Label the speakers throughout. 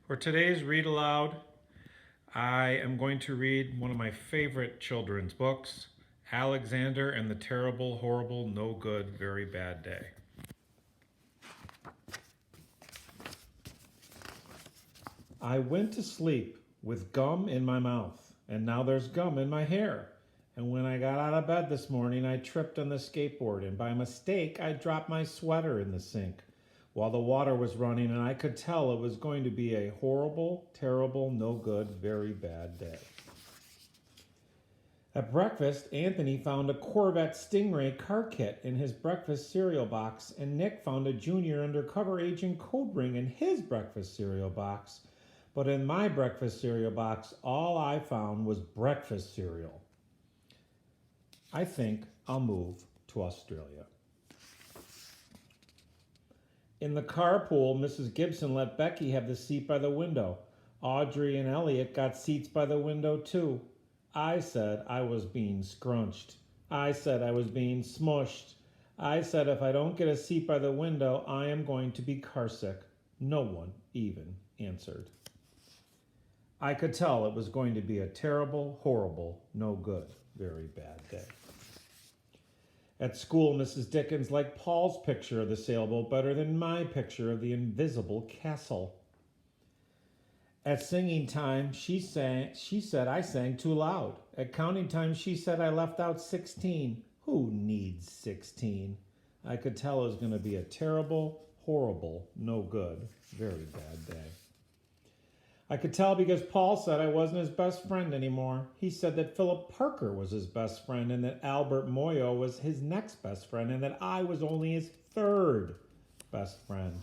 Speaker 1: For today's read aloud, I am going to read one of my favorite children's books, Alexander and the Terrible, Horrible, No Good, Very Bad Day. I went to sleep with gum in my mouth, and now there's gum in my hair. And when I got out of bed this morning, I tripped on the skateboard, and by mistake, I dropped my sweater in the sink while the water was running, and I could tell it was going to be a horrible, terrible, no good, very bad day. At breakfast, Anthony found a Corvette Stingray car kit in his breakfast cereal box, and Nick found a junior undercover agent code ring in his breakfast cereal box. But in my breakfast cereal box, all I found was breakfast cereal. I think I'll move to Australia. In the carpool, Mrs. Gibson let Becky have the seat by the window. Audrey and Elliot got seats by the window too. I said I was being scrunched. I said I was being smushed. I said if I don't get a seat by the window, I am going to be carsick. No one even answered. I could tell it was going to be a terrible, horrible, no good, very bad day. At school, Mrs. Dickens liked Paul's picture of the sailboat better than my picture of the invisible castle. At singing time, she said I sang too loud. At counting time, she said I left out 16. Who needs 16? I could tell it was going to be a terrible, horrible, no good, very bad day. I could tell because Paul said I wasn't his best friend anymore. He said that Philip Parker was his best friend and that Albert Moyo was his next best friend and that I was only his third best friend.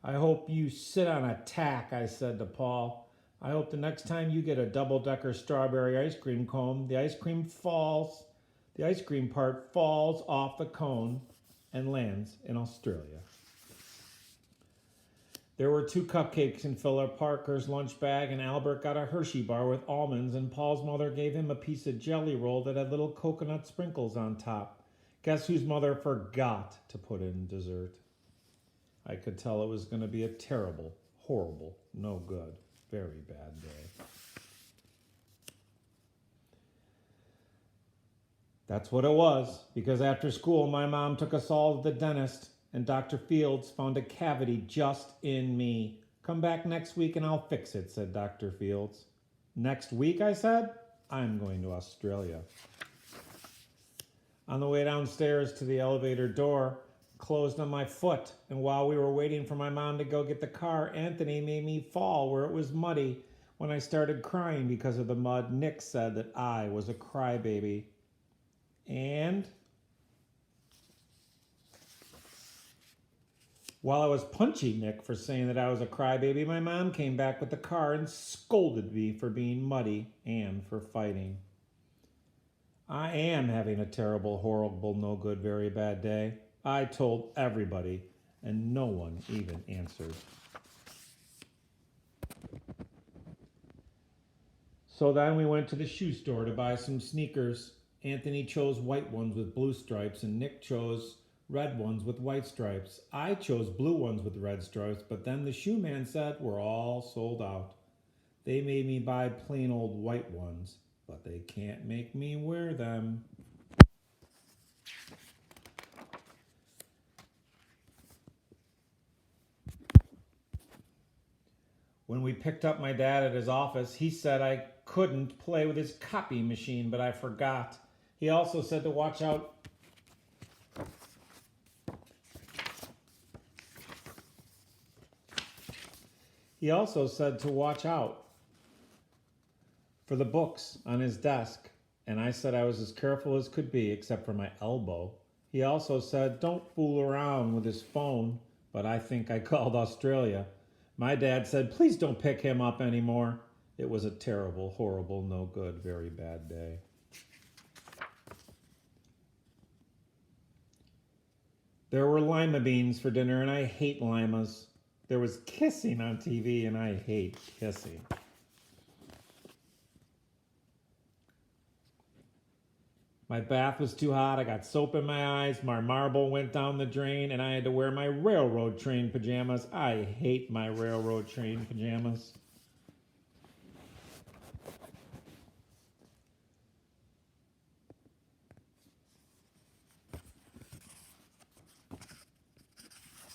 Speaker 1: I hope you sit on a tack, I said to Paul. I hope the next time you get a double-decker strawberry ice cream cone, the ice cream part falls off the cone and lands in Australia. There were 2 cupcakes in Philip Parker's lunch bag, and Albert got a Hershey bar with almonds, and Paul's mother gave him a piece of jelly roll that had little coconut sprinkles on top. Guess whose mother forgot to put in dessert? I could tell it was going to be a terrible, horrible, no good, very bad day. That's what it was, because after school, my mom took us all to the dentist, and Dr. Fields found a cavity just in me. Come back next week and I'll fix it, said Dr. Fields. Next week, I said? I'm going to Australia. On the way downstairs to the elevator door, closed on my foot, and while we were waiting for my mom to go get the car, Anthony made me fall where it was muddy. When I started crying because of the mud, Nick said that I was a crybaby. And while I was punching Nick for saying that I was a crybaby, my mom came back with the car and scolded me for being muddy and for fighting. I am having a terrible, horrible, no good, very bad day. I told everybody, and no one even answered. So then we went to the shoe store to buy some sneakers. Anthony chose white ones with blue stripes, and Nick chose red ones with white stripes. I chose blue ones with red stripes, but then the shoe man said we're all sold out. They made me buy plain old white ones, but they can't make me wear them. When we picked up my dad at his office, he said I couldn't play with his copy machine, but I forgot. He also said to watch out for the books on his desk, and I said I was as careful as could be, except for my elbow. He also said, don't fool around with his phone, but I think I called Australia. My dad said, please don't pick him up anymore. It was a terrible, horrible, no good, very bad day. There were lima beans for dinner, and I hate limas. There was kissing on TV, and I hate kissing. My bath was too hot. I got soap in my eyes. My marble went down the drain, and I had to wear my railroad train pajamas. I hate my railroad train pajamas.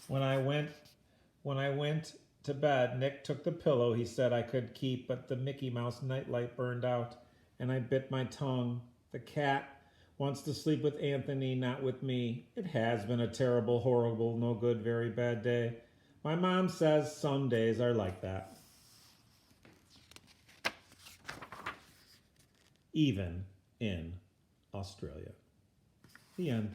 Speaker 1: When I went to bed, Nick took the pillow he said I could keep, but the Mickey Mouse nightlight burned out, and I bit my tongue. The cat wants to sleep with Anthony, not with me. It has been a terrible, horrible, no good, very bad day. My mom says some days are like that. Even in Australia. The end.